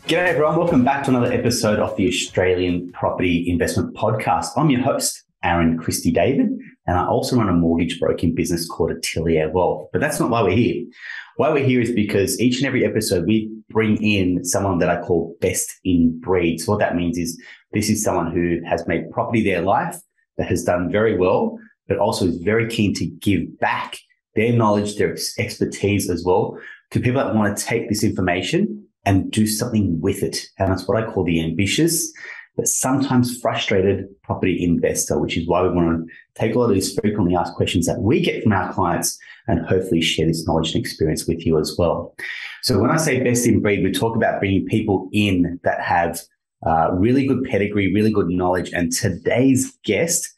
G'day everyone, welcome back to another episode of the Australian Property Investment Podcast. I'm your host, Aaron Christie David, and I also run a mortgage broking business called Atelier Wealth. But that's not why we're here. Why we're here is because each and every episode we bring in someone that I call best in breed. So what that means is this is someone who has made property their life, that has done very well, but also is very keen to give back their knowledge, their expertise as well to people that want to take this information and do something with it. And that's what I call the ambitious, but sometimes frustrated property investor, which is why we want to take a lot of these frequently asked questions that we get from our clients and hopefully share this knowledge and experience with you as well. So when I say best in breed, we talk about bringing people in that have really good pedigree, really good knowledge. And today's guest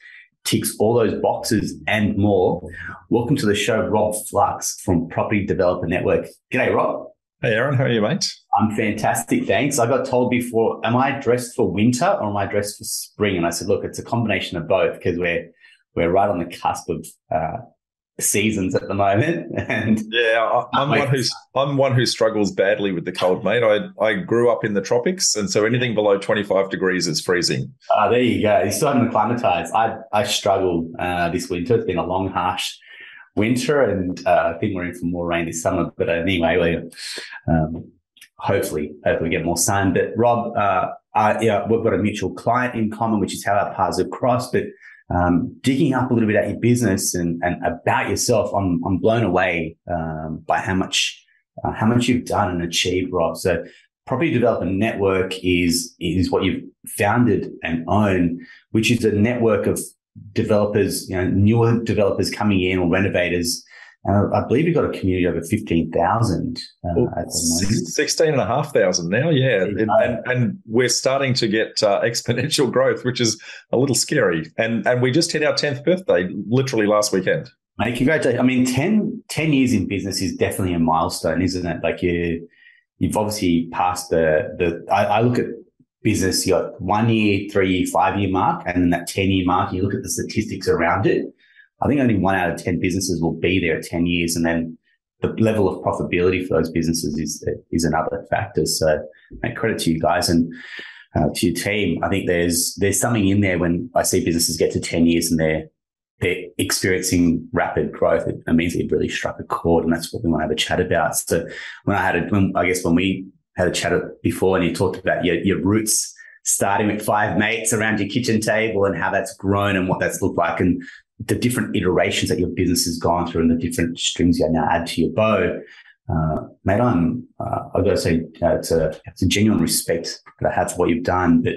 ticks all those boxes and more. Welcome to the show, Rob Flux from Property Developer Network. G'day, Rob. Hey, Aaron, how are you, mate? I'm fantastic, thanks. I got told before, am I dressed for winter or am I dressed for spring? And I said, look, it's a combination of both because we're right on the cusp of seasons at the moment. And yeah, I'm one who struggles badly with the cold, mate. I grew up in the tropics, and so anything below 25 degrees is freezing. There you go. You're starting to acclimatise. I struggled this winter. It's been a long, harsh winter, and I think we're in for more rain this summer. But anyway, hopefully we get more sun. But Rob, we've got a mutual client in common, which is how our paths have crossed. But digging up a little bit at your business and about yourself, I'm blown away by how much you've done and achieved, Rob. So Property Developer Network is what you've founded and own, which is a network of developers, newer developers coming in or renovators. I believe you've got a community of over 15,000 at the moment. 16,500 now, yeah. And we're starting to get exponential growth, which is a little scary. And we just hit our 10th birthday literally last weekend. Mate, congratulations. I mean, 10 years in business is definitely a milestone, isn't it? Like you've obviously passed I look at business, you got 1 year, 3 year, 5 year mark, and then that 10 year mark, you look at the statistics around it. I think only 1 out of 10 businesses will be there at 10 years. And then the level of profitability for those businesses is another factor. So credit to you guys and to your team. I think there's something in there when I see businesses get to 10 years and they're experiencing rapid growth. It means it really struck a chord, and that's what we want to have a chat about. So when we had a chat before and you talked about your roots starting with 5 mates around your kitchen table and how that's grown and what that's looked like and the different iterations that your business has gone through and the different strings you now add to your bow, mate, I've got to say, it's a genuine respect that I have for what you've done, but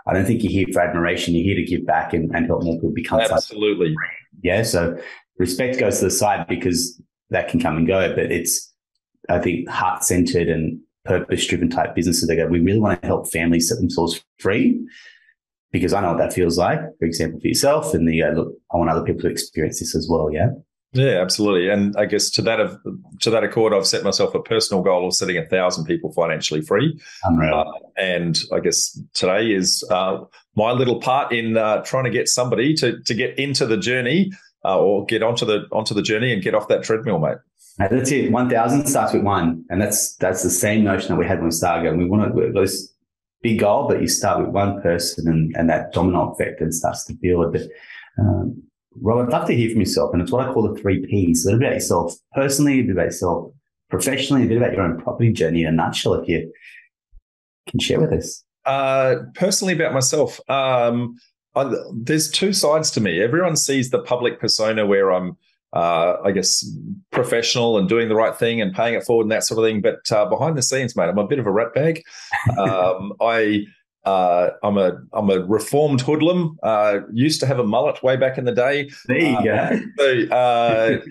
I don't think you're here for admiration. You're here to give back and help more people become. Absolutely. Yeah. So respect goes to the side because that can come and go, but it's, I think, heart-centered and purpose-driven type businesses that go, we really want to help families set themselves free. Because I know what that feels like, for example, for yourself, and look, I want other people to experience this as well. Yeah. Yeah, absolutely. And I guess to that accord, I've set myself a personal goal of setting 1,000 people financially free. And I guess today is my little part in trying to get somebody to get into the journey or get onto the journey and get off that treadmill, mate. That's it. 1,000 starts with one, and that's the same notion that we had when we started going. We want to this big goal, but you start with one person and that domino effect and starts to build. But Rob, I'd love to hear from yourself, and it's what I call the 3 Ps. A little bit about yourself personally, a bit about yourself professionally, a bit about your own property journey in a nutshell, if you can share with us. Personally about myself, there's 2 sides to me. Everyone sees the public persona where I'm I guess, professional and doing the right thing and paying it forward and that sort of thing. But behind the scenes, mate, I'm a bit of a rat bag. I'm a reformed hoodlum. Used to have a mullet way back in the day. There you go. So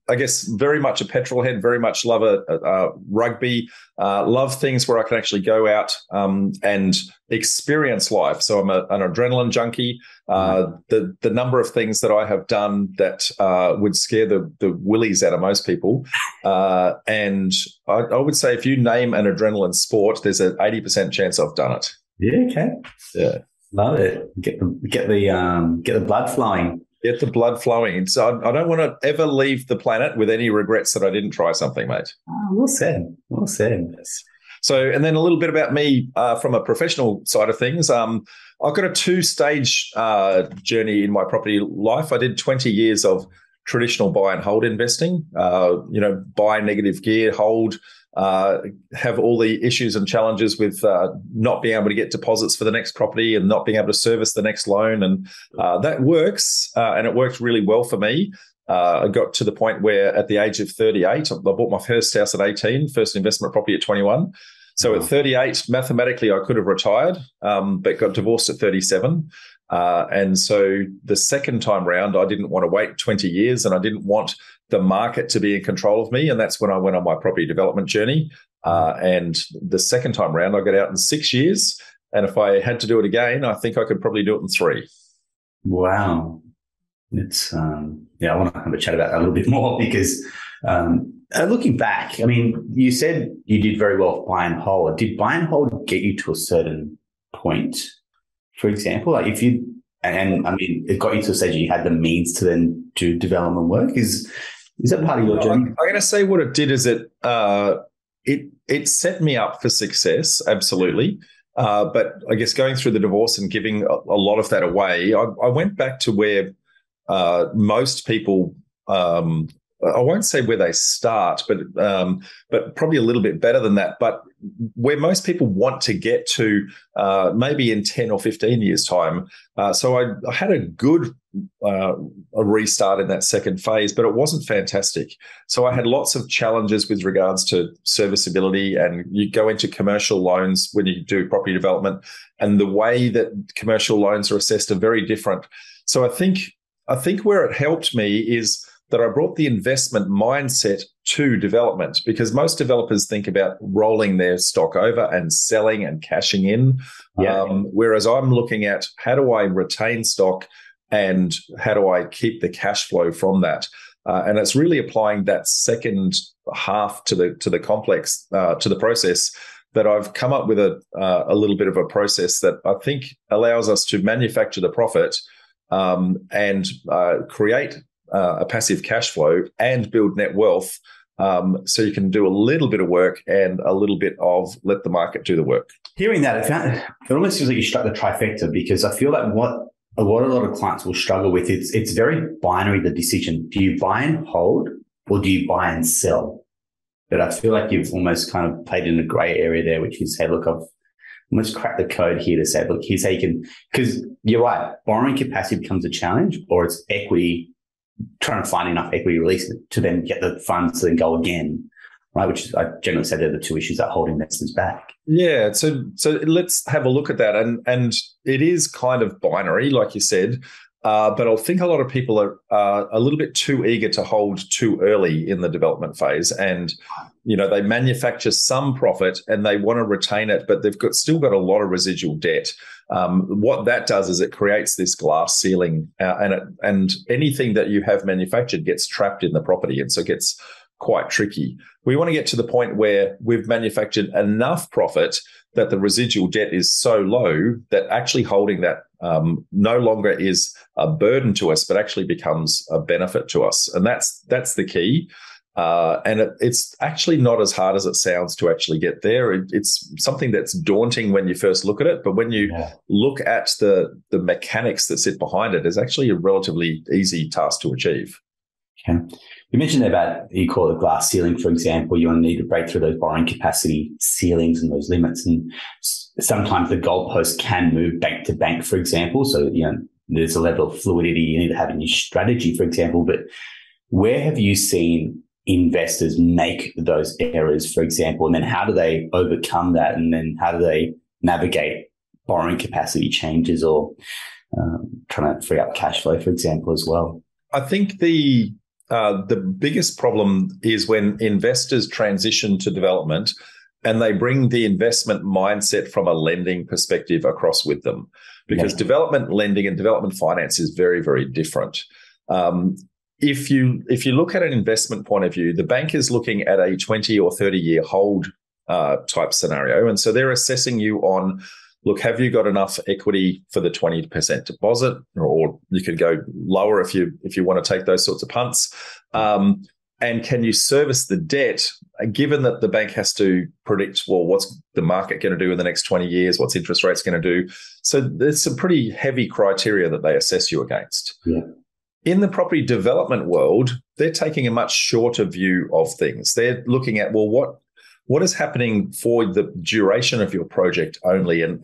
I guess very much a petrol head. Very much love a rugby. Love things where I can actually go out and experience life. So I'm an adrenaline junkie. The number of things that I have done that would scare the willies out of most people. And I would say if you name an adrenaline sport, there's an 80% chance I've done it. Yeah, okay. Yeah. Love it. Get the blood flowing. Get the blood flowing. So I don't want to ever leave the planet with any regrets that I didn't try something, mate. Oh, well said. Well said. Yes. So, and then a little bit about me from a professional side of things. I've got a two-stage journey in my property life. I did 20 years of traditional buy and hold investing, buy negative gear, hold, have all the issues and challenges with not being able to get deposits for the next property and not being able to service the next loan. And that works, and it worked really well for me. I got to the point where at the age of 38, I bought my first house at 18, first investment property at 21. So at 38, mathematically, I could have retired, but got divorced at 37. And so the second time round, I didn't want to wait 20 years and I didn't want the market to be in control of me. And that's when I went on my property development journey. And the second time round, I got out in 6 years. And if I had to do it again, I think I could probably do it in 3. Wow. It's, I want to have a chat about that a little bit more because looking back, I mean, you said you did very well with buy and hold. Did buy and hold get you to a certain point? For example, like if you, and I mean, it got you to a stage you had the means to then do development work. Is that part of your journey? I'm going to say what it did is it set me up for success, absolutely. But I guess going through the divorce and giving a lot of that away, I went back to where most people, I won't say where they start, but probably a little bit better than that. But where most people want to get to, maybe in 10 or 15 years' time. So I had a good a restart in that second phase, but it wasn't fantastic. So I had lots of challenges with regards to serviceability, and you go into commercial loans when you do property development, and the way that commercial loans are assessed are very different. So I think where it helped me is that I brought the investment mindset to development, because most developers think about rolling their stock over and selling and cashing in. Yeah. Whereas I'm looking at how do I retain stock and how do I keep the cash flow from that? And it's really applying that second half to the complex, to the process, that I've come up with a little bit of a process that I think allows us to manufacture the profit and create a passive cash flow and build net wealth, so you can do a little bit of work and a little bit of let the market do the work. Hearing that, it almost feels like you struck the trifecta, because I feel like what a lot of clients will struggle with, it's very binary, the decision. Do you buy and hold or do you buy and sell? But I feel like you've almost kind of played in a grey area there, which is, hey, look, I've almost cracked the code here to say, look, here's how you can, because you're right, borrowing capacity becomes a challenge, or it's equity, trying to find enough equity release to then get the funds to then go again, right? Which is, I generally say they're the two issues that hold investors back. Yeah, so let's have a look at that, and it is kind of binary, like you said, but I think a lot of people are a little bit too eager to hold too early in the development phase, and they manufacture some profit and they want to retain it, but they've still got a lot of residual debt. What that does is it creates this glass ceiling, and anything that you have manufactured gets trapped in the property, and so it gets quite tricky. We want to get to the point where we've manufactured enough profit that the residual debt is so low that actually holding that no longer is a burden to us, but actually becomes a benefit to us. And that's the key. And it's actually not as hard as it sounds to actually get there. It's something that's daunting when you first look at it, but when you look at the mechanics that sit behind it, it's actually a relatively easy task to achieve. Okay. You mentioned there about, you call it glass ceiling, for example. You need to break through those borrowing capacity ceilings and those limits. And sometimes the goalpost can move bank to bank, for example. So, there's a level of fluidity you need to have in your strategy, for example. But where have you seen investors make those errors, for example? And then how do they overcome that? And then how do they navigate borrowing capacity changes or trying to free up cash flow, for example, as well? I think the biggest problem is when investors transition to development and they bring the investment mindset from a lending perspective across with them, because development lending and development finance is very, very different. If you look at an investment point of view, the bank is looking at a 20 or 30-year hold type scenario. And so they're assessing you on, look, have you got enough equity for the 20% deposit? Or you could go lower if you want to take those sorts of punts. And can you service the debt given that the bank has to predict, well, what's the market going to do in the next 20 years? What's interest rates going to do? So there's some pretty heavy criteria that they assess you against. Yeah. In the property development world, they're taking a much shorter view of things. They're looking at, well, what is happening for the duration of your project only, and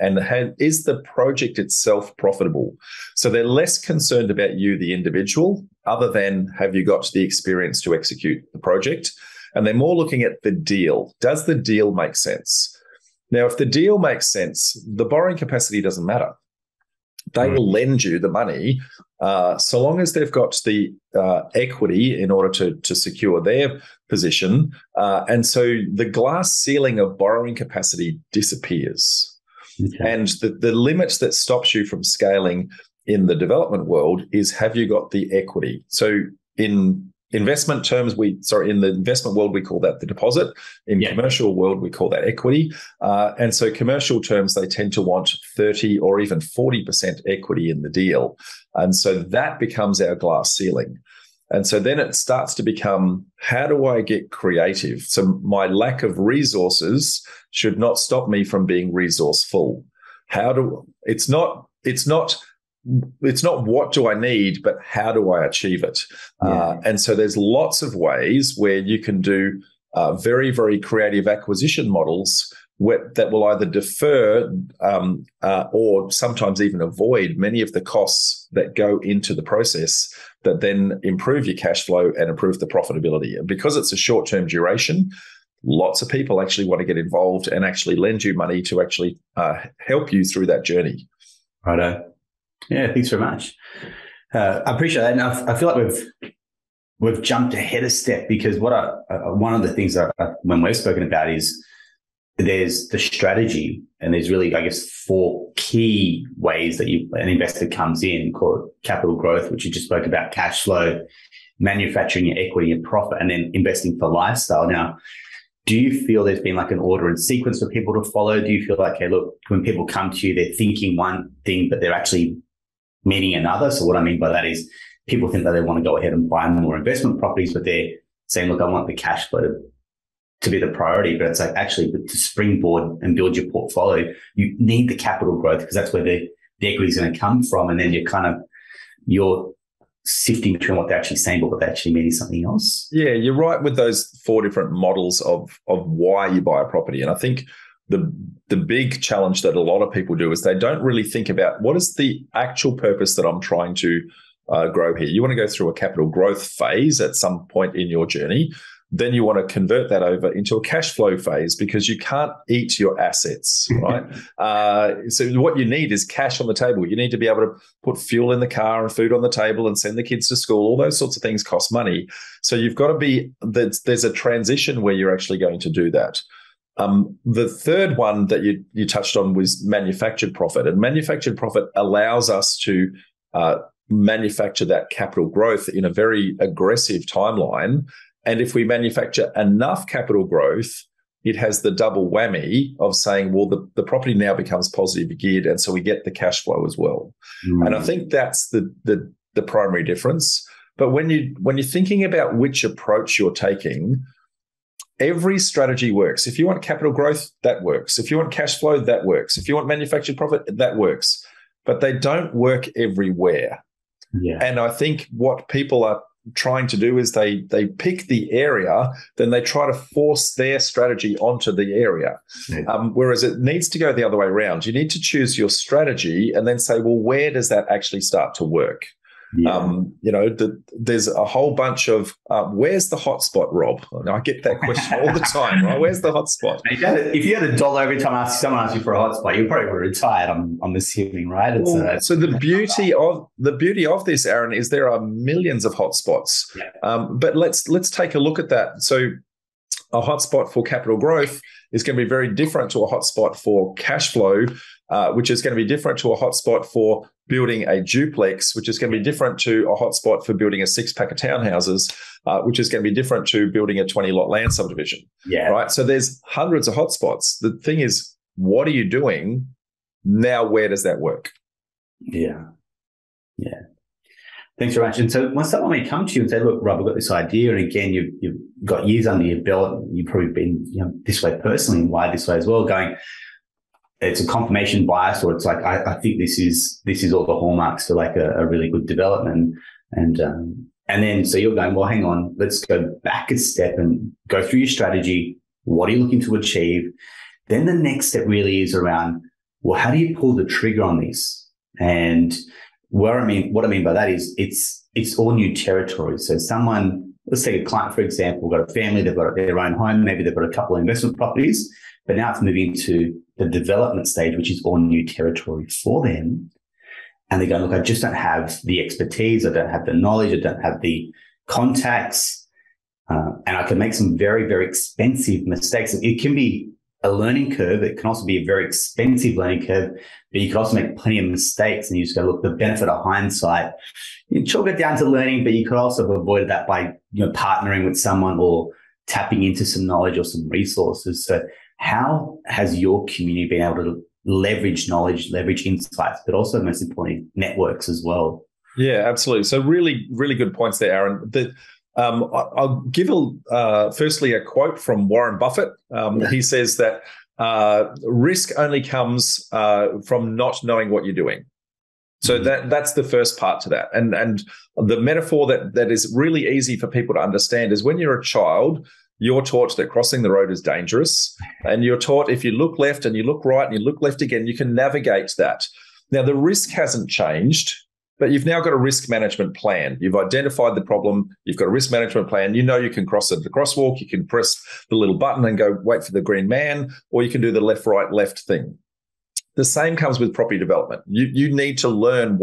is the project itself profitable? So they're less concerned about you, the individual, other than have you got the experience to execute the project? And they're more looking at the deal. Does the deal make sense? Now, if the deal makes sense, the borrowing capacity doesn't matter. They will lend you the money so long as they've got the equity in order to secure their position. And so the glass ceiling of borrowing capacity disappears. Okay. And the limit that stops you from scaling in the development world is, have you got the equity? So in investment terms, in the investment world, we call that the deposit. In commercial world, we call that equity. And so commercial terms, they tend to want 30 or even 40% equity in the deal. And so that becomes our glass ceiling. And so then it starts to become, how do I get creative? So my lack of resources should not stop me from being resourceful. It's not what do I need, but how do I achieve it? And so there's lots of ways where you can do very, very creative acquisition models that will either defer or sometimes even avoid many of the costs that go into the process, that then improve your cash flow and improve the profitability. And because it's a short-term duration, lots of people actually want to get involved and actually lend you money to actually help you through that journey. Righto. Yeah, thanks very much. I appreciate that. And I feel like we've jumped ahead a step, because one of the things that when we've spoken about is there's the strategy, and there's really, I guess, 4 key ways that an investor comes in, called capital growth, which you just spoke about, cash flow, manufacturing your equity and profit, and then investing for lifestyle. Now, do you feel there's been like an order and sequence for people to follow? Do you feel like, hey, look, when people come to you, they're thinking one thing, but they're actually meaning another? So what I mean by that is, people think that they want to go ahead and buy more investment properties, but they're saying, look, I want the cash flow to be the priority. But it's like, actually, to springboard and build your portfolio, you need the capital growth, because that's where the equity is going to come from. And then you're sifting between what they're actually saying, but what they actually mean is something else. Yeah, you're right with those 4 different models of why you buy a property. And I think the big challenge that a lot of people do is they don't really think about, what is the actual purpose that I'm trying to grow here. You want to go through a capital growth phase at some point in your journey. Then you want to convert that over into a cash flow phase, because you can't eat your assets, right? So what you need is cash on the table. You need to be able to put fuel in the car and food on the table and send the kids to school. All those sorts of things cost money. So you've got to there's a transition where you're actually going to do that. The third one that you touched on was manufactured profit. And manufactured profit allows us to manufacture that capital growth in a very aggressive timeline. And if we manufacture enough capital growth, it has the double whammy of saying, well, the property now becomes positive geared, and so we get the cash flow as well. And I think that's the primary difference. But when you're thinking about which approach you're taking, every strategy works. If you want capital growth, that works. If you want cash flow, that works. If you want manufactured profit, that works. But they don't work everywhere. Yeah. And I think what people are trying to do is they pick the area, then they try to force their strategy onto the area. Whereas it needs to go the other way around. You need to choose your strategy and then say, well, where does that actually start to work? Yeah. There's a whole bunch of where's the hotspot, Rob? And I get that question all the time, right? Where's the hotspot? If you had $1 every time someone asks you for a hotspot, you probably were retired. I'm assuming, right? So the beauty of this, Aaron, is there are millions of hotspots. Yeah. But let's take a look at that. So a hotspot for capital growth is going to be very different to a hotspot for cash flow, which is going to be different to a hotspot for building a duplex, which is going to be different to a hotspot for building a 6-pack of townhouses, which is going to be different to building a 20-lot land subdivision. Yeah. Right. So there's hundreds of hotspots. The thing is, what are you doing now? Where does that work? Yeah. Yeah. Thanks very much. And so when someone may come to you and say, look, Rob, I've got this idea. And again, you've got years under your belt. You've probably been, this way personally and wired this way as well, going, it's a confirmation bias, or it's like, I think this is all the hallmarks for like a really good development. And then, so you're going, well, hang on, let's go back a step and go through your strategy. What are you looking to achieve? Then the next step really is around, well, how do you pull the trigger on this? And what I mean by that is it's all new territory. So someone, let's take a client, for example, got a family, they've got their own home, maybe they've got a couple of investment properties, but now it's moving to the development stage, which is all new territory for them. And they're going, look, I just don't have the expertise, I don't have the knowledge, I don't have the contacts, and I can make some very, very expensive mistakes. It can be a learning curve. It can also be a very expensive learning curve, but you could also make plenty of mistakes. And you just go, look, the benefit of hindsight, you chalk it down to learning, but you could also have avoided that by partnering with someone or tapping into some knowledge or some resources. So how has your community been able to leverage knowledge, leverage insights, but also most importantly, networks as well? Yeah, absolutely. So really, really good points there, Aaron. I'll give firstly a quote from Warren Buffett. He says that risk only comes from not knowing what you're doing. So that's the first part to that. And the metaphor that is really easy for people to understand is when you're a child, you're taught that crossing the road is dangerous. And you're taught if you look left and you look right and you look left again, you can navigate that. Now, the risk hasn't changed, but you've now got a risk management plan. You've identified the problem. You've got a risk management plan. You know you can cross at the crosswalk. You can press the little button and go wait for the green man, or you can do the left, right, left thing. The same comes with property development. You need to learn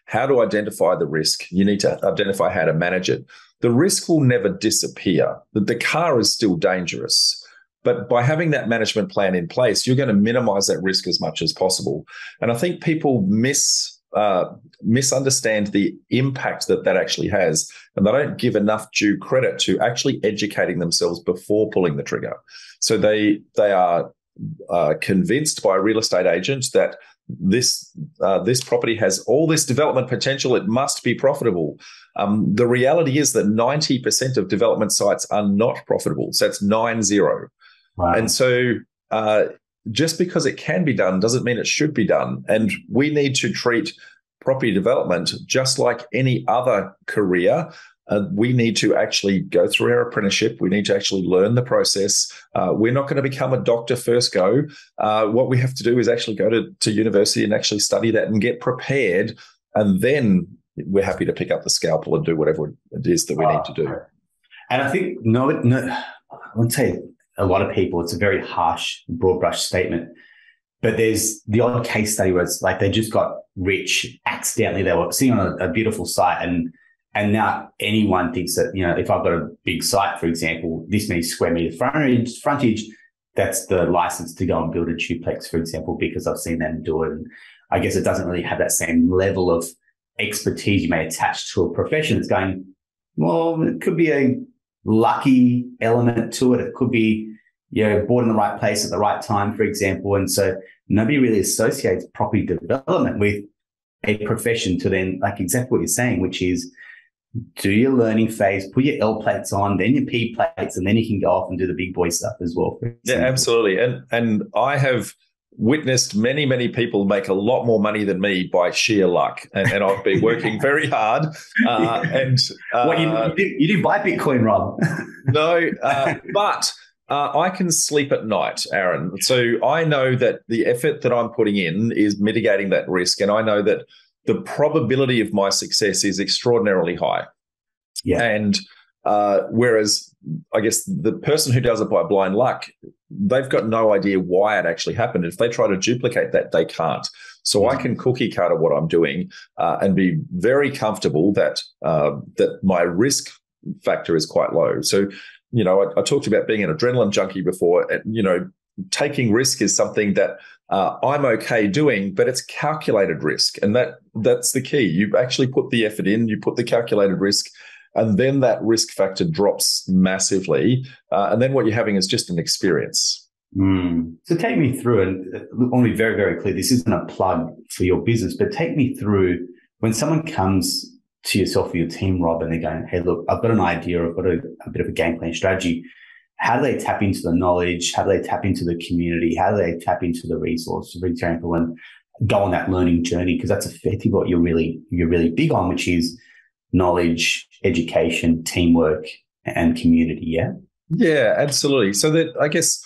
how to identify the risk. You need to identify how to manage it. The risk will never disappear. The car is still dangerous. But by having that management plan in place, you're going to minimize that risk as much as possible. And I think people misunderstand the impact that actually has, and they don't give enough due credit to actually educating themselves before pulling the trigger. So they are convinced by a real estate agent that this property has all this development potential, it must be profitable. The reality is that 90% of development sites are not profitable. So that's 90. Wow. And so just because it can be done doesn't mean it should be done. And we need to treat property development just like any other career. We need to actually go through our apprenticeship. We need to actually learn the process. We're not going to become a doctor first go. What we have to do is actually go to university and actually study that and get prepared. And then we're happy to pick up the scalpel and do whatever it is that we need to do. And I think, I wouldn't say a lot of people, it's a very harsh, broad brush statement, but there's the odd case study where it's like they just got rich accidentally. They were sitting on a beautiful site and now anyone thinks that, if I've got a big site, for example, this many square meter frontage, that's the license to go and build a duplex, for example, because I've seen them do it. And I guess it doesn't really have that same level of expertise you may attach to a profession. It's going, well, it could be a lucky element to it. It could be, bought in the right place at the right time, for example. And so nobody really associates property development with a profession to then, like exactly what you're saying, which is do your learning phase, put your L plates on, then your P plates, and then you can go off and do the big boy stuff as well. Yeah, absolutely. And I have witnessed many, many people make a lot more money than me by sheer luck. And I've been working very hard. You do buy Bitcoin, Rob? No, but I can sleep at night, Aaron. So I know that the effort that I'm putting in is mitigating that risk. And I know that the probability of my success is extraordinarily high. Yeah. And whereas I guess the person who does it by blind luck, they've got no idea why it actually happened. If they try to duplicate that, they can't. So I can cookie cutter what I'm doing and be very comfortable that my risk factor is quite low. So, I talked about being an adrenaline junkie before. Taking risk is something that I'm okay doing, but it's calculated risk. And that's the key. You actually put the effort in, you put the calculated risk, and then that risk factor drops massively. And then what you're having is just an experience. So take me through, and I want to be very, very clear, this isn't a plug for your business, but take me through when someone comes to yourself or your team, Rob, and they're going, hey, look, I've got an idea, I've got a bit of a game plan strategy. How do they tap into the knowledge? How do they tap into the community? How do they tap into the resources, for example, and go on that learning journey? Because that's effectively what you're really big on, which is knowledge, education, teamwork, and community. Yeah. Yeah, absolutely. So that, I guess,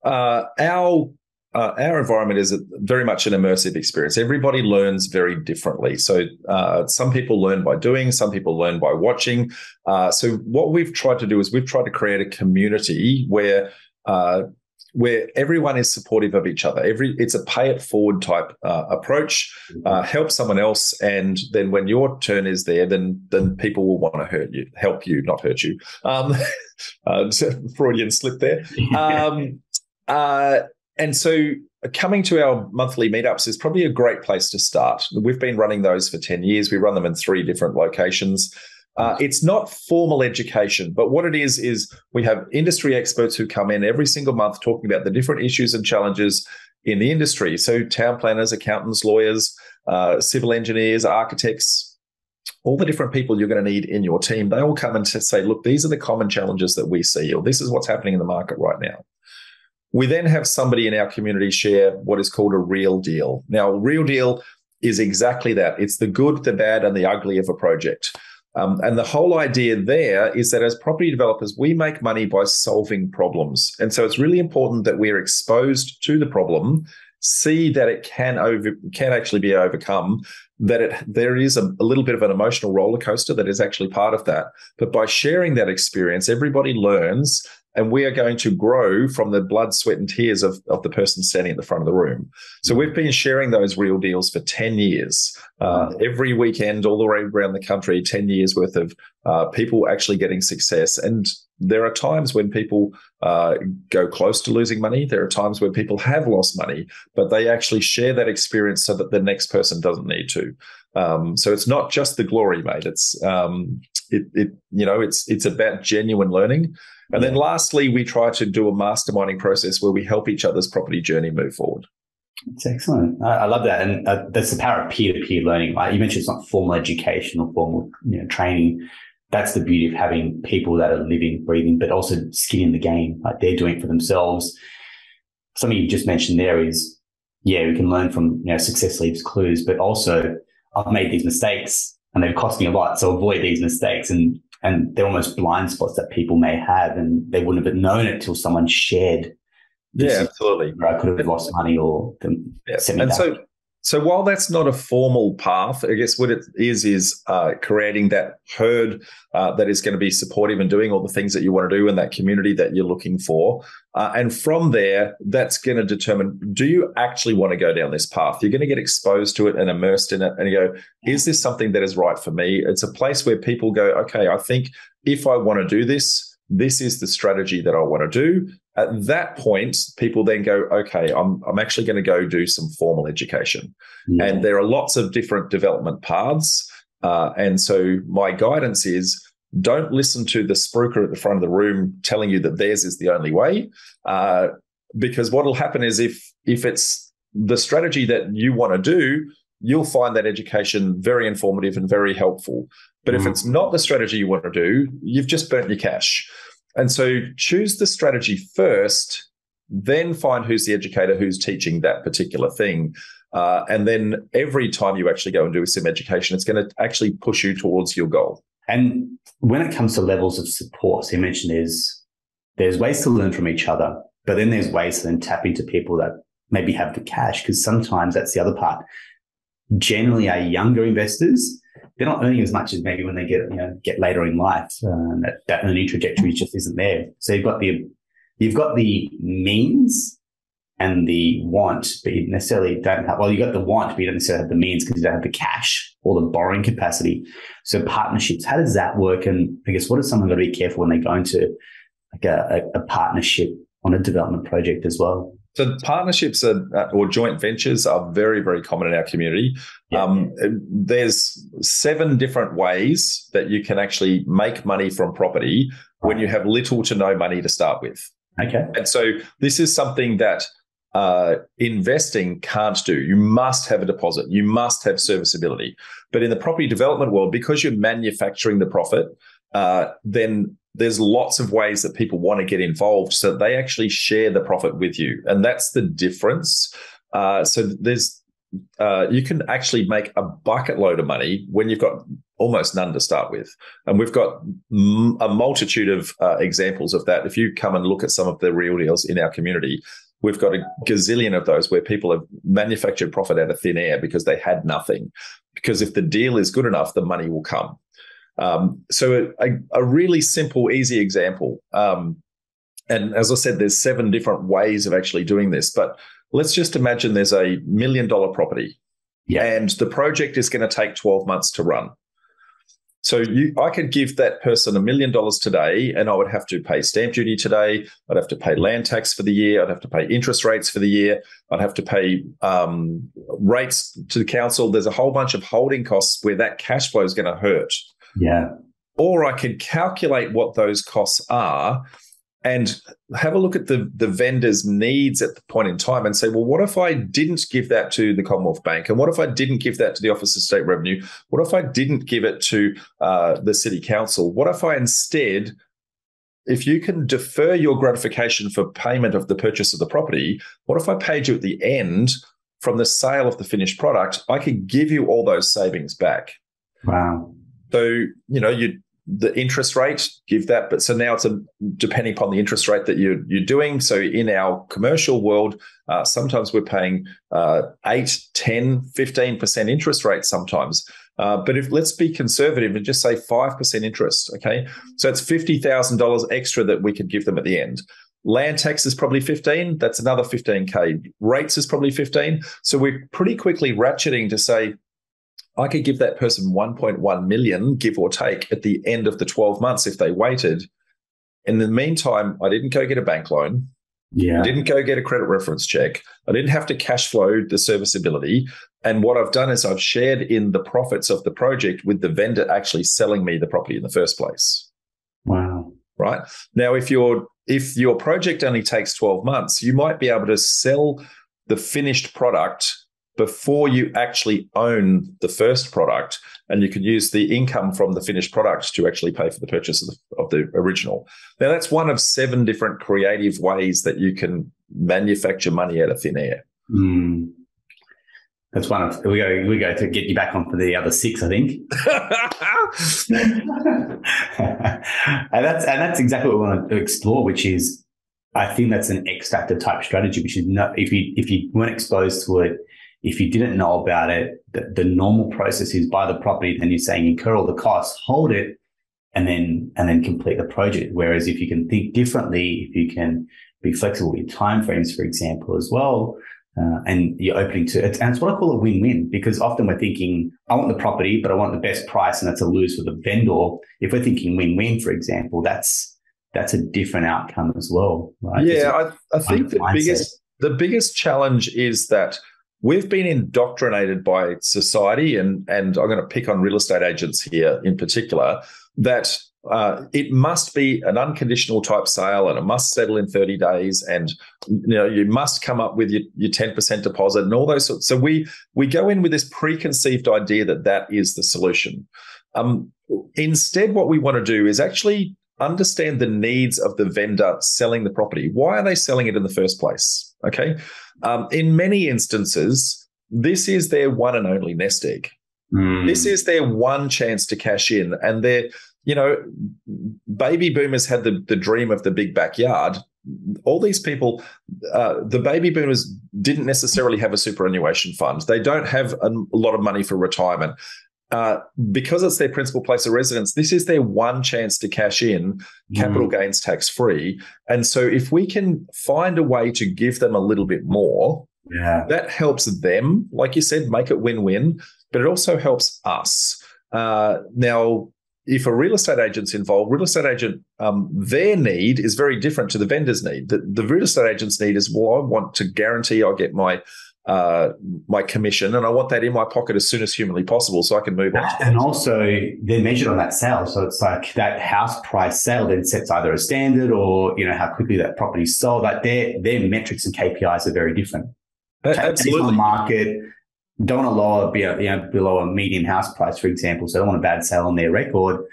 our environment is very much an immersive experience. Everybody learns very differently. So some people learn by doing, some people learn by watching. So what we've tried to do is we've tried to create a community where everyone is supportive of each other. It's a pay it forward type approach. Help someone else, and then when your turn is there, then people will want to help you, not hurt you. Freudian slip there. And so coming to our monthly meetups is probably a great place to start. We've been running those for 10 years. We run them in 3 different locations. It's not formal education, but what it is we have industry experts who come in every single month talking about the different issues and challenges in the industry. So town planners, accountants, lawyers, civil engineers, architects, all the different people you're going to need in your team. They all come and say, look, these are the common challenges that we see, or this is what's happening in the market right now. We then have somebody in our community share what is called a real deal. Now, a real deal is exactly that. It's the good, the bad, and the ugly of a project. And the whole idea there is that as property developers, we make money by solving problems. And so it's really important that we're exposed to the problem, see that it can actually be overcome, that there is a little bit of an emotional roller coaster that is actually part of that. But by sharing that experience, everybody learns, and we are going to grow from the blood, sweat, and tears of the person standing at the front of the room. So we've been sharing those real deals for 10 years. Every weekend, all the way around the country, 10 years worth of people actually getting success. And there are times when people go close to losing money. There are times where people have lost money, but they actually share that experience so that the next person doesn't need to. So it's not just the glory, mate. It's it's about genuine learning. And then lastly, we try to do a masterminding process where we help each other's property journey move forward. It's excellent. I love that. And that's the power of peer-to-peer learning. Like you mentioned, it's not formal education or formal training. That's the beauty of having people that are living, breathing, but also skin in the game. Like they're doing it for themselves. Something you just mentioned there is, we can learn from, success leaves clues, but also I've made these mistakes and they've cost me a lot. So avoid these mistakes. And they're almost blind spots that people may have, and they wouldn't have known it till someone shared. Absolutely. Where I could have lost money or sent me back. So while that's not a formal path, I guess what it is creating that herd that is going to be supportive and doing all the things that you want to do in that community that you're looking for. And from there, that's going to determine, do you actually want to go down this path? You're going to get exposed to it and immersed in it and you go, is this something that is right for me? It's a place where people go, okay, I think if I want to do this, this is the strategy that I want to do. At that point, people then go, okay, I'm actually going to go do some formal education. Yeah. And there are lots of different development paths. And so my guidance is don't listen to the spruiker at the front of the room telling you that theirs is the only way. Because what will happen is if it's the strategy that you want to do, you'll find that education very informative and very helpful. But if it's not the strategy you want to do, you've just burnt your cash. And so choose the strategy first, then find who's the educator who's teaching that particular thing. And then every time you actually go and do some education, it's going to actually push you towards your goal. And when it comes to levels of support, so you mentioned there's ways to learn from each other, but then there's ways to then tap into people that maybe have the cash, because sometimes that's the other part. Generally, our younger investors, they're not earning as much as maybe when they get later in life. That earning trajectory just isn't there. So you've got the means and the want, but you necessarily don't have. Well, you got the want, but you don't necessarily have the means because you don't have the cash or the borrowing capacity. So partnerships, how does that work? And I guess what does someone got to be careful when they go into like a partnership on a development project as well? So partnerships or joint ventures are very, very common in our community. Yeah. There's 7 different ways that you can actually make money from property when you have little to no money to start with. Okay. And so this is something that investing can't do. You must have a deposit. You must have serviceability. But in the property development world, because you're manufacturing the profit, then there's lots of ways that people want to get involved so that they actually share the profit with you. And that's the difference. So there's you can actually make a bucket load of money when you've got almost none to start with. And we've got a multitude of examples of that. If you come and look at some of the real deals in our community, we've got a gazillion of those where people have manufactured profit out of thin air because they had nothing. Because if the deal is good enough, the money will come. So a really simple, easy example. And as I said, there's 7 different ways of actually doing this. But let's just imagine there's a $1 million property, and the project is going to take 12 months to run. So I could give that person $1 million today, and I would have to pay stamp duty today. I'd have to pay land tax for the year. I'd have to pay interest rates for the year. I'd have to pay rates to the council. There's a whole bunch of holding costs where that cash flow is going to hurt. Yeah. Or I could calculate what those costs are and have a look at the vendor's needs at the point in time and say, well, what if I didn't give that to the Commonwealth Bank? And what if I didn't give that to the Office of State Revenue? What if I didn't give it to the City Council? What if I instead, if you can defer your gratification for payment of the purchase of the property, what if I paid you at the end from the sale of the finished product? I could give you all those savings back. Wow. So, the interest rate, give that. But so now it's depending upon the interest rate that you're doing. So in our commercial world, sometimes we're paying 8, 10, 15% interest rates sometimes. But if let's be conservative and just say 5% interest, okay? So it's $50,000 extra that we could give them at the end. Land tax is probably 15. That's another 15K. Rates is probably 15. So we're pretty quickly ratcheting to say, I could give that person 1.1 million, give or take, at the end of the 12 months if they waited. In the meantime, I didn't go get a bank loan. Yeah. I didn't go get a credit reference check. I didn't have to cash flow the serviceability. And what I've done is I've shared in the profits of the project with the vendor actually selling me the property in the first place. Wow. Right? Now, if your project only takes 12 months, you might be able to sell the finished product before you actually own the first product, and you can use the income from the finished product to actually pay for the purchase of the original. Now, that's one of 7 different creative ways that you can manufacture money out of thin air. Mm. That's one of we go to get you back on for the other 6, I think. and that's exactly what we want to explore, which is, I think that's an extractor type strategy, which is not, if you weren't exposed to it, if you didn't know about it, the normal process is buy the property, then you're saying incur all the costs, hold it, and then complete the project. Whereas if you can think differently, if you can be flexible with timeframes, for example, as well, and you're opening to it, and it's what I call a win-win, because often we're thinking, I want the property, but I want the best price, and that's a lose for the vendor. If we're thinking win-win, for example, that's a different outcome as well, right? Yeah, I think the biggest challenge is that we've been indoctrinated by society, and I'm going to pick on real estate agents here in particular, that it must be an unconditional type sale and it must settle in 30 days, and you must come up with your 10% deposit and all those sorts. So we go in with this preconceived idea that is the solution. Instead, what we want to do is actually understand the needs of the vendor selling the property. Why are they selling it in the first place? Okay. In many instances, this is their one and only nest egg. This is their one chance to cash in. And baby boomers had the dream of the big backyard. All these people, the baby boomers didn't necessarily have a superannuation fund. They don't have a lot of money for retirement. Because it's their principal place of residence, this is their one chance to cash in, capital gains tax free. And so if we can find a way to give them a little bit more, that helps them, like you said, make it win-win, but it also helps us. Now, if a real estate agent's involved, their need is very different to the vendor's need. The real estate agent's need is, well, I want to guarantee I'll get my my commission, and I want that in my pocket as soon as humanly possible so I can move on. And also, they're measured on that sale. So it's like that house price sale then sets either a standard or, how quickly that property's sold. Like their metrics and KPIs are very different. Absolutely. On market, don't want to lower, below a median house price, for example. So they don't want a bad sale on their record.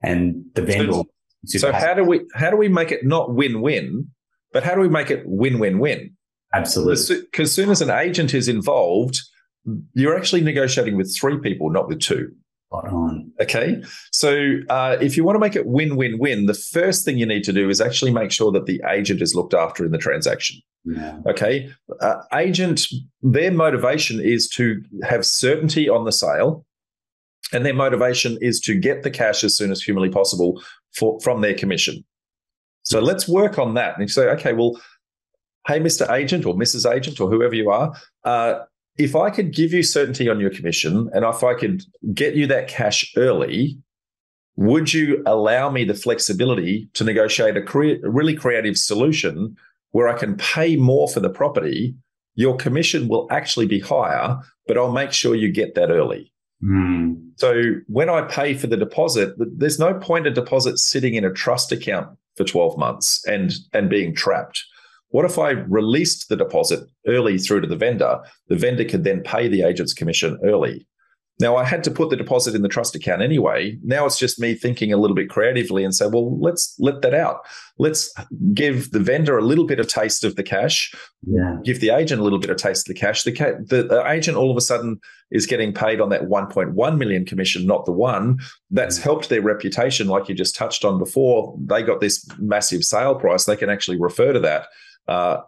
And the vendor. So how do we make it not win-win, but how do we make it win-win-win? Absolutely. Because as soon as an agent is involved, you're actually negotiating with 3 people, not with 2. Spot on. Okay. So if you want to make it win-win-win, the first thing you need to do is actually make sure that the agent is looked after in the transaction. Yeah. Okay. Agent, their motivation is to have certainty on the sale, and their motivation is to get the cash as soon as humanly possible from their commission. So let's work on that. And you say, okay, well, hey, Mr. Agent or Mrs. Agent or whoever you are, if I could give you certainty on your commission and if I could get you that cash early, would you allow me the flexibility to negotiate a really creative solution where I can pay more for the property? Your commission will actually be higher, but I'll make sure you get that early. So when I pay for the deposit, there's no point a deposit sitting in a trust account for 12 months and being trapped. What if I released the deposit early through to the vendor? The vendor could then pay the agent's commission early. Now, I had to put the deposit in the trust account anyway. Now it's just me thinking a little bit creatively and say, well, let's let that out. Let's give the vendor a little bit of taste of the cash. Yeah. Give the agent a little bit of taste of the cash. The agent all of a sudden is getting paid on that 1.1 million commission, not the 1. That's helped their reputation, like you just touched on before. They got this massive sale price. They can actually refer to that.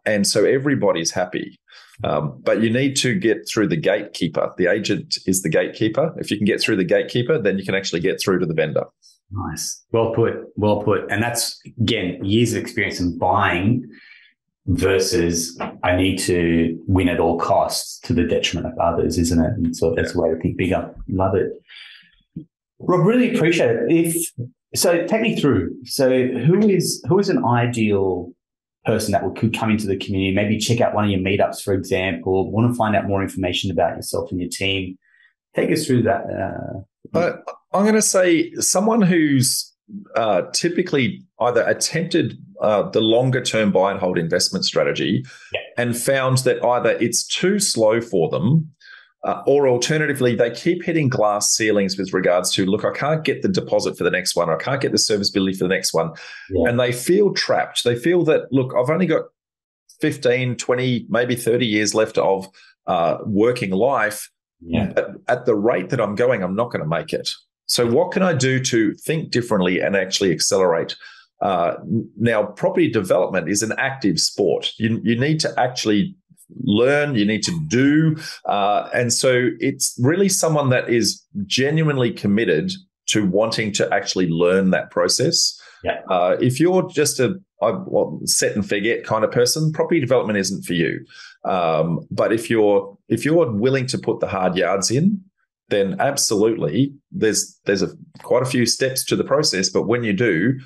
And so everybody's happy. But you need to get through the gatekeeper. The agent is the gatekeeper. If you can get through the gatekeeper, then you can actually get through to the vendor. Nice. Well put. And that's, again, years of experience in buying versus I need to win at all costs to the detriment of others, isn't it? And so that's the way to think bigger. Love it. Rob, really appreciate it. So take me through. So who is an ideal person that could come into the community, maybe check out one of your meetups, for example, want to find out more information about yourself and your team? Take us through that. I'm going to say someone who's typically either attempted the longer-term buy and hold investment strategy and found that either it's too slow for them, or alternatively, they keep hitting glass ceilings with regards to, look, I can't get the deposit for the next one, or I can't get the serviceability for the next one. Yeah. And they feel trapped. They feel that, look, I've only got 15, 20, maybe 30 years left of working life. Yeah. But at the rate that I'm going, I'm not going to make it. So what can I do to think differently and actually accelerate? Now, property development is an active sport. You need to actually learn, you need to do. And so it's really someone that is genuinely committed to wanting to actually learn that process. Yeah. If you're just a set and forget kind of person, property development isn't for you. But if you're willing to put the hard yards in, then absolutely there's quite a few steps to the process. But when you do,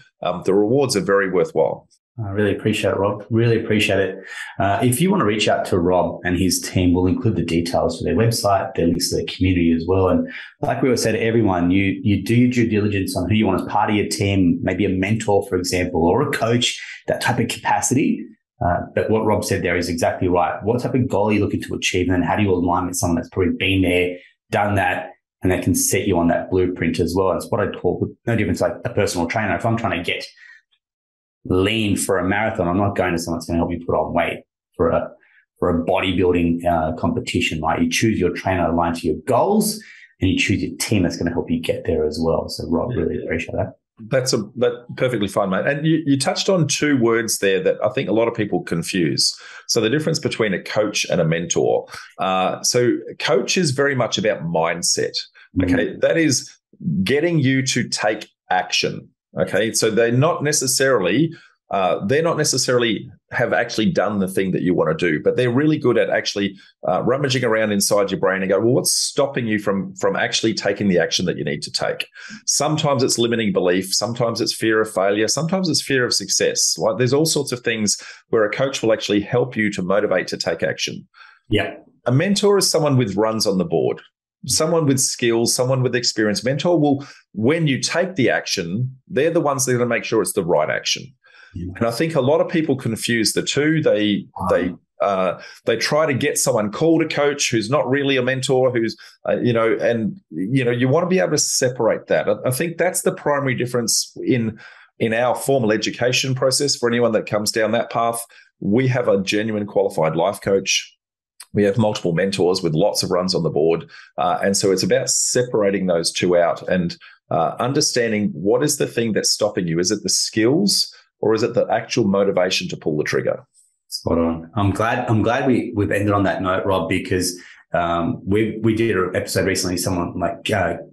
the rewards are very worthwhile. I really appreciate it, Rob. Really appreciate it. If you want to reach out to Rob and his team, we'll include the details for their website, their links to their community as well. And like we always say to everyone, you do your due diligence on who you want as part of your team, maybe a mentor, for example, or a coach, that type of capacity. But what Rob said there is exactly right. What type of goal are you looking to achieve? And then how do you align with someone that's probably been there, done that, and they can set you on that blueprint as well? And it's what I call, no difference like a personal trainer. If I'm trying to get lean for a marathon, I'm not going to someone that's going to help me put on weight for a bodybuilding competition, right? You choose your trainer aligned to your goals, and you choose your team that's going to help you get there as well. So Rob, really appreciate that. That's perfectly fine, mate. And you touched on two words there that I think a lot of people confuse. So the difference between a coach and a mentor. So coach is very much about mindset. Okay, that is getting you to take action. Okay, so they're not necessarily have actually done the thing that you want to do, but they're really good at actually rummaging around inside your brain and go, well, what's stopping you from actually taking the action that you need to take? Sometimes it's limiting belief, sometimes it's fear of failure, sometimes it's fear of success. Like there's all sorts of things where a coach will actually help you to motivate to take action. Yeah. A mentor is someone with runs on the board, someone with skills, someone with experience. Mentor will, when you take the action, they're the ones that are going to make sure it's the right action. Yeah. And I think a lot of people confuse the two. They try to get someone called a coach who's not really a mentor, who's, you want to be able to separate that. I think that's the primary difference in our formal education process for anyone that comes down that path. We have a genuine qualified life coach. We have multiple mentors with lots of runs on the board. And so it's about separating those two out and understanding what is the thing that's stopping you. Is it the skills or is it the actual motivation to pull the trigger? Spot on. I'm glad we've ended on that note, Rob, because we did an episode recently, someone like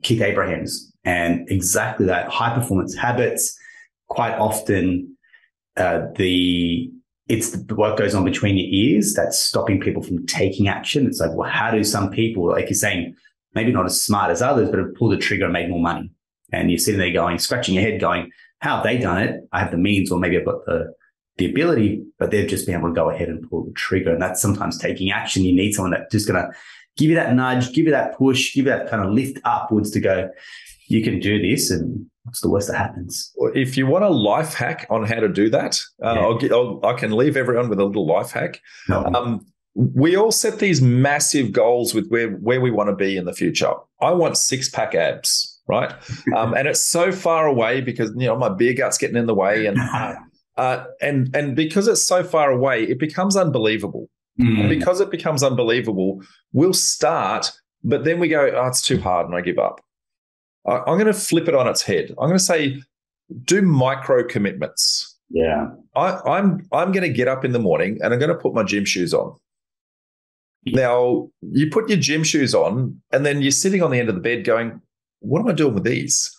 Keith Abrahams, and exactly that, high performance habits. Quite often, it's what goes on between your ears that's stopping people from taking action. It's like, well, how do some people, like you're saying, maybe not as smart as others, but have pulled the trigger and made more money? And you're sitting there scratching your head going, how have they done it? I have the means, or maybe I've got the ability, but they've just been able to go ahead and pull the trigger. And that's sometimes taking action. You need someone that's just going to give you that nudge, give you that push, give you that kind of lift upwards to go, you can do this. And what's the worst that happens? If you want a life hack on how to do that, I can leave everyone with a little life hack. No. We all set these massive goals with where we want to be in the future. I want 6-pack abs, right? And it's so far away because, my beer gut's getting in the way. And because it's so far away, it becomes unbelievable. And because it becomes unbelievable, we'll start, but then we go, it's too hard and I give up. I'm going to flip it on its head. I'm going to say, do micro commitments. Yeah. I'm going to get up in the morning and I'm going to put my gym shoes on. Now, you put your gym shoes on and then you're sitting on the end of the bed going, what am I doing with these?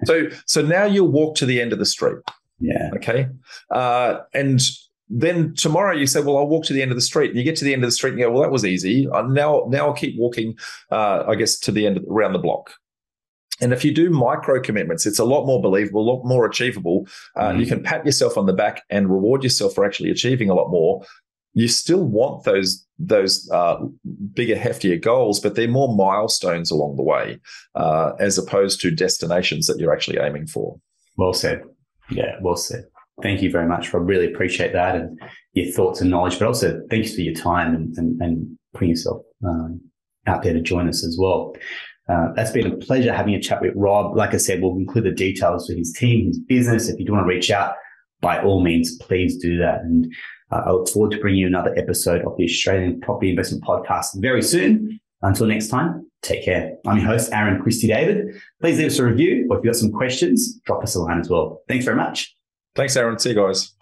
So now you'll walk to the end of the street. Yeah. Okay. And then tomorrow you say, well, I'll walk to the end of the street. And you get to the end of the street and you go, well, that was easy. Now I'll keep walking, to the end around the block. And if you do micro commitments, it's a lot more believable, a lot more achievable. You can pat yourself on the back and reward yourself for actually achieving a lot more. You still want those bigger, heftier goals, but they're more milestones along the way, as opposed to destinations that you're actually aiming for. Well said. Yeah, well said. Thank you very much, Rob. Really appreciate that and your thoughts and knowledge, but also thanks for your time and putting yourself out there to join us as well. That's been a pleasure having a chat with Rob. Like I said, we'll include the details for his team, his business. If you do want to reach out, by all means, please do that. And I look forward to bringing you another episode of the Australian Property Investment Podcast very soon. Until next time, take care. I'm your host, Aaron Christie David. Please leave us a review, or if you've got some questions, drop us a line as well. Thanks very much. Thanks, Aaron. See you guys.